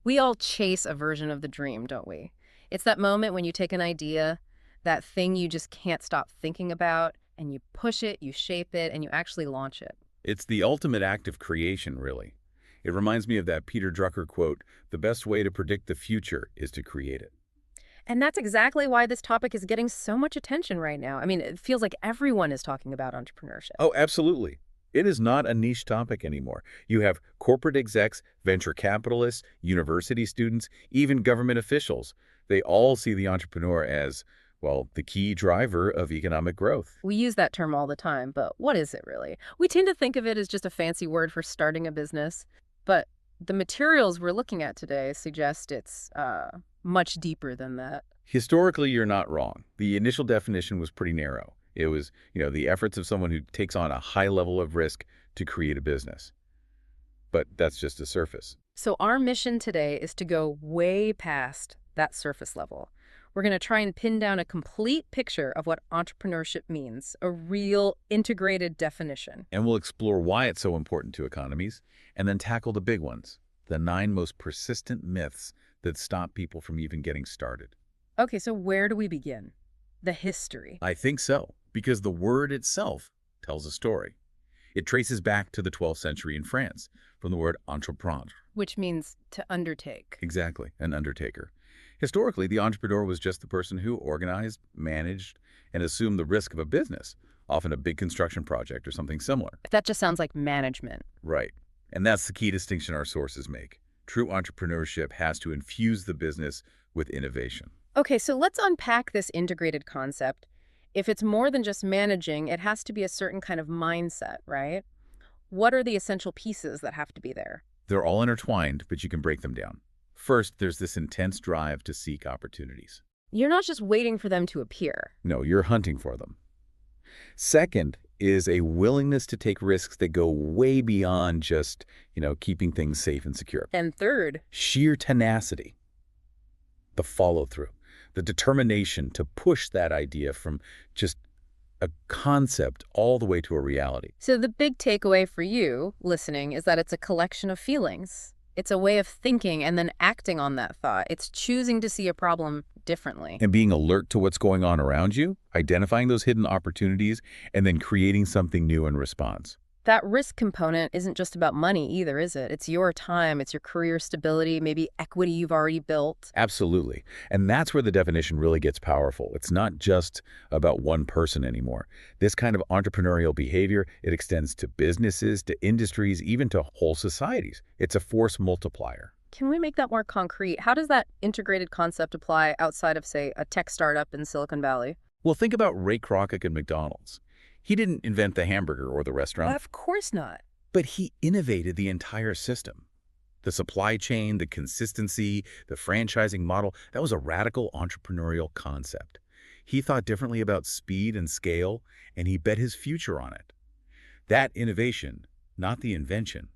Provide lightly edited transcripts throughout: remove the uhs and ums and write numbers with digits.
We all chase a version of the dream, don't we? It's that moment when you take an idea, that thing you just can't stop thinking about, and you push it, you shape it, and you actually launch it. It's the ultimate act of creation, really. It reminds me of that Peter Drucker quote, "The best way to predict the future is to create it." And that's exactly why this topic is getting so much attention right now. I mean, it feels like everyone is talking about entrepreneurship. Oh, absolutely. It is not a niche topic anymore. You have corporate execs, venture capitalists, university students, even government officials. They all see the entrepreneur as, well, the key driver of economic growth. We use that term all the time, but what is it really? We tend to think of it as just a fancy word for starting a business, but the materials we're looking at today suggest it's much deeper than that. Historically, you're not wrong. The initial definition was pretty narrow. It was, the efforts of someone who takes on a high level of risk to create a business. But that's just a surface. So our mission today is to go way past that surface level. We're going to try and pin down a complete picture of what entrepreneurship means, a real integrated definition. And we'll explore why it's so important to economies, and then tackle the big ones, the 9 most persistent myths that stop people from even getting started. Okay, so where do we begin? The history. I think so, because the word itself tells a story. It traces back to the 12th century in France, from the word entreprendre. Which means to undertake. Exactly, an undertaker. Historically, the entrepreneur was just the person who organized, managed, and assumed the risk of a business, often a big construction project or something similar. That just sounds like management. Right. And that's the key distinction our sources make. True entrepreneurship has to infuse the business with innovation. Okay, so let's unpack this integrated concept. If it's more than just managing, it has to be a certain kind of mindset, right? What are the essential pieces that have to be there? They're all intertwined, but you can break them down. First, there's this intense drive to seek opportunities. You're not just waiting for them to appear. No, you're hunting for them. Second is a willingness to take risks that go way beyond just, keeping things safe and secure. And third, Sheer tenacity, the follow-through, the determination to push that idea from just a concept all the way to a reality. so the big takeaway for you listening is that it's a collection of feelings. It's a way of thinking and then acting on that thought. It's choosing to see a problem differently. And being alert to what's going on around you, identifying those hidden opportunities, and then creating something new in response. That risk component isn't just about money either, is it? It's your time, it's your career stability, maybe equity you've already built. Absolutely. And that's where the definition really gets powerful. It's not just about one person anymore. This kind of entrepreneurial behavior, it extends to businesses, to industries, even to whole societies. It's a force multiplier. Can we make that more concrete? How does that integrated concept apply outside of, say, a tech startup in Silicon Valley? Well, think about Ray Kroc at McDonald's. He didn't invent the hamburger or the restaurant, Of course not. but he innovated the entire system. The supply chain, the consistency, the franchising model, that was a radical entrepreneurial concept. He thought differently about speed and scale, and he bet his future on it. That innovation, not the invention,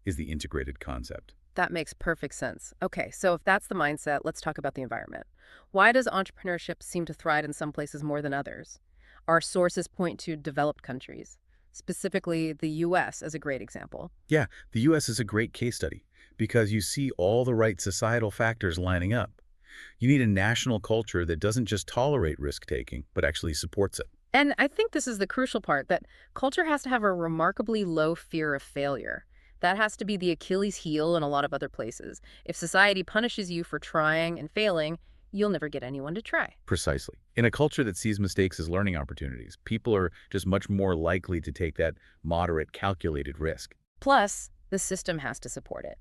is the integrated concept. That makes perfect sense. Okay, so if that's the mindset, let's talk about the environment. Why does entrepreneurship seem to thrive in some places more than others? Our sources point to developed countries, specifically the U.S. as a great example. Yeah, the U.S. is a great case study because you see all the right societal factors lining up. You need a national culture that doesn't just tolerate risk-taking, but actually supports it. And I think this is the crucial part, that culture has to have a remarkably low fear of failure. That has to be the Achilles heel in a lot of other places. If society punishes you for trying and failing, you'll never get anyone to try. Precisely. In a culture that sees mistakes as learning opportunities, people are just much more likely to take that moderate, calculated risk. Plus, the system has to support it.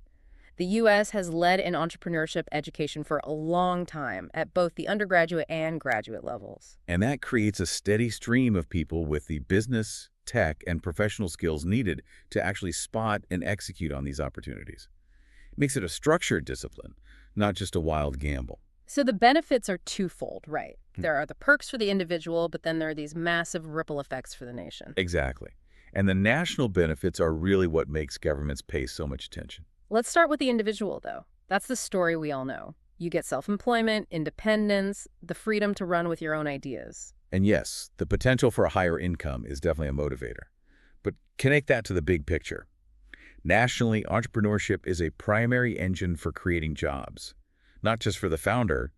The U.S. has led in entrepreneurship education for a long time at both the undergraduate and graduate levels. And that creates a steady stream of people with the business, tech, and professional skills needed to actually spot and execute on these opportunities. It makes it a structured discipline, not just a wild gamble. So the benefits are twofold, right? There are the perks for the individual, but then there are these massive ripple effects for the nation. Exactly. And the national benefits are really what makes governments pay so much attention. Let's start with the individual, though. That's the story we all know. You get self-employment, independence, the freedom to run with your own ideas. And yes, the potential for a higher income is definitely a motivator. But connect that to the big picture. Nationally, entrepreneurship is a primary engine for creating jobs, not just for the founder,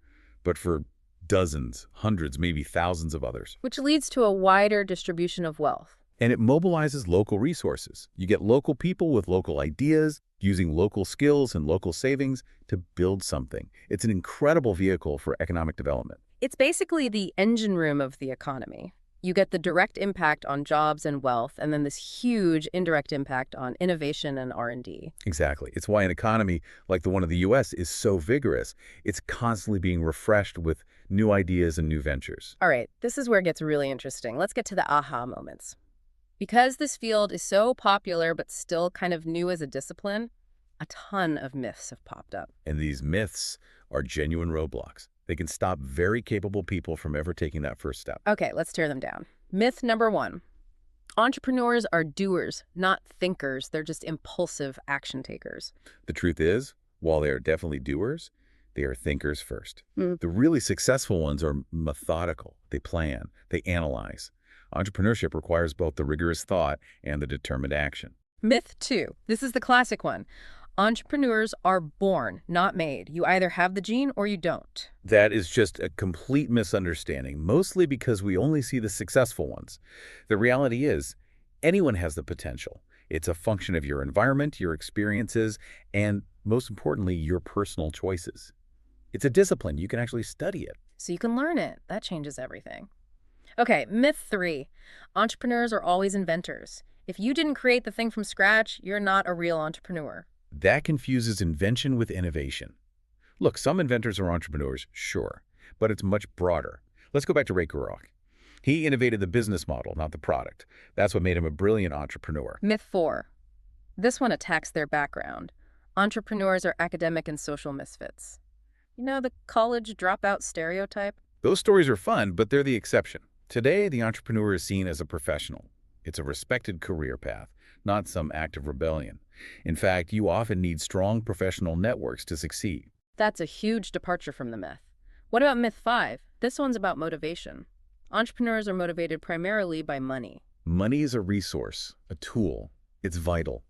but for dozens, hundreds, maybe thousands of others. Which leads to a wider distribution of wealth. And it mobilizes local resources. You get local people with local ideas, using local skills and local savings to build something. It's an incredible vehicle for economic development. It's basically the engine room of the economy. You get the direct impact on jobs and wealth, and then this huge indirect impact on innovation and R&D. Exactly. It's why an economy like the one of the U.S. is so vigorous. It's constantly being refreshed with new ideas and new ventures. All right, this is where it gets really interesting. Let's get to the aha moments. Because this field is so popular but still kind of new as a discipline, a ton of myths have popped up. And these myths are genuine roadblocks. They can stop very capable people from ever taking that first step. Okay, let's tear them down. Myth number one. Entrepreneurs are doers, not thinkers. They're just impulsive action takers. The truth is, while they are definitely doers, they are thinkers first. Mm. The really successful ones are methodical. They plan, they analyze. Entrepreneurship requires both the rigorous thought and the determined action. Myth two. This is the classic one. Entrepreneurs are born, not made. You either have the gene or you don't. That is just a complete misunderstanding, mostly because we only see the successful ones. The reality is, anyone has the potential. It's a function of your environment, your experiences, and most importantly, your personal choices. It's a discipline. You can actually study it. So you can learn it. That changes everything. Okay, myth three. Entrepreneurs are always inventors. If you didn't create the thing from scratch, you're not a real entrepreneur. That confuses invention with innovation. Look, some inventors are entrepreneurs, sure, but it's much broader. Let's go back to Ray Kroc. He innovated the business model, not the product. That's what made him a brilliant entrepreneur. Myth four. This one attacks their background. Entrepreneurs are academic and social misfits. You know, the college dropout stereotype? Those stories are fun, but they're the exception. Today, the entrepreneur is seen as a professional. It's a respected career path, not some act of rebellion. In fact, you often need strong professional networks to succeed. That's a huge departure from the myth. What about myth five? This one's about motivation. Entrepreneurs are motivated primarily by money. Money is a resource, a tool. It's vital.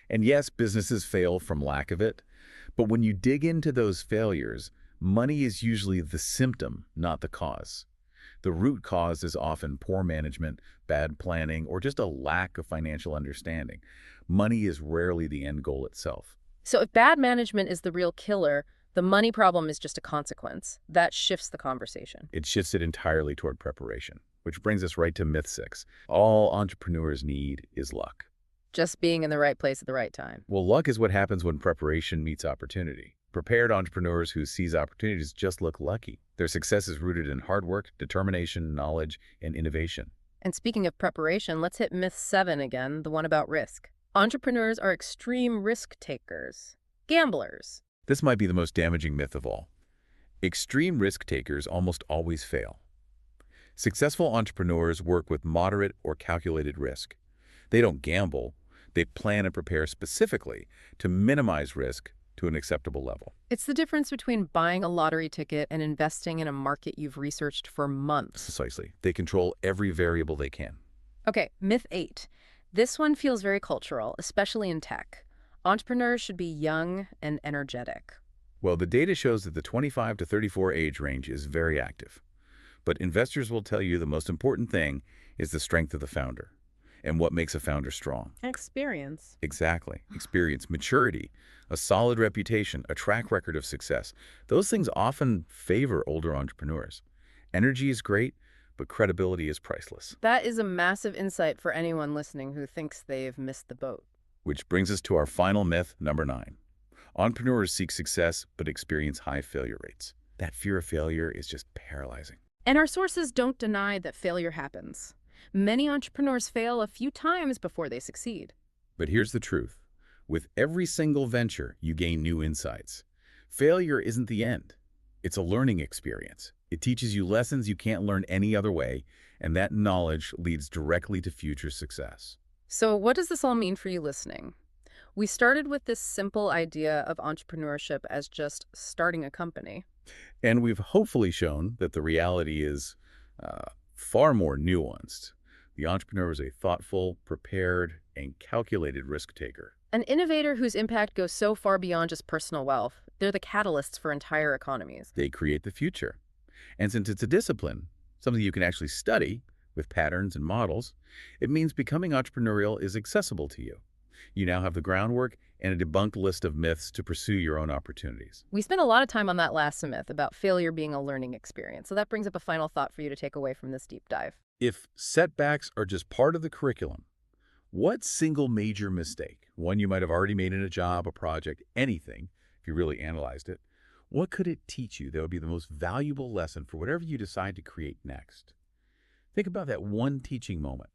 And yes, businesses fail from lack of it. But when you dig into those failures, money is usually the symptom, not the cause. The root cause is often poor management, bad planning, or just a lack of financial understanding. Money is rarely the end goal itself. So if bad management is the real killer, the money problem is just a consequence. That shifts the conversation. It shifts it entirely toward preparation, which brings us right to myth 6. All entrepreneurs need is luck. Just being in the right place at the right time. Well, luck is what happens when preparation meets opportunity. Prepared entrepreneurs who seize opportunities just look lucky. Their success is rooted in hard work, determination, knowledge, and innovation. And speaking of preparation, let's hit myth 7 again, the one about risk. Entrepreneurs are extreme risk takers, gamblers. This might be the most damaging myth of all. Extreme risk takers almost always fail. Successful entrepreneurs work with moderate or calculated risk. They don't gamble. They plan and prepare specifically to minimize risk to an acceptable level. It's the difference between buying a lottery ticket and investing in a market you've researched for months. Precisely. They control every variable they can. Okay, myth 8. This one feels very cultural, especially in tech. Entrepreneurs should be young and energetic. Well, the data shows that the 25 to 34 age range is very active. But investors will tell you the most important thing is the strength of the founder. And what makes a founder strong? Experience. Exactly. Experience, maturity, a solid reputation, a track record of success. Those things often favor older entrepreneurs. Energy is great, but credibility is priceless. That is a massive insight for anyone listening who thinks they've missed the boat. Which brings us to our final myth, number 9. Entrepreneurs seek success, but experience high failure rates. That fear of failure is just paralyzing. And our sources don't deny that failure happens. Many entrepreneurs fail a few times before they succeed. But here's the truth. With every single venture, you gain new insights. Failure isn't the end. It's a learning experience. It teaches you lessons you can't learn any other way, and that knowledge leads directly to future success. So what does this all mean for you listening? We started with this simple idea of entrepreneurship as just starting a company. And we've hopefully shown that the reality is far more nuanced. The entrepreneur is a thoughtful, prepared, and calculated risk taker. An innovator whose impact goes so far beyond just personal wealth, they're the catalysts for entire economies. They create the future. And since it's a discipline, something you can actually study with patterns and models, it means becoming entrepreneurial is accessible to you. You now have the groundwork and a debunked list of myths to pursue your own opportunities. We spent a lot of time on that last myth about failure being a learning experience. So that brings up a final thought for you to take away from this deep dive. If setbacks are just part of the curriculum, what single major mistake, one you might have already made in a job, a project, anything, if you really analyzed it, what could it teach you that would be the most valuable lesson for whatever you decide to create next? Think about that one teaching moment.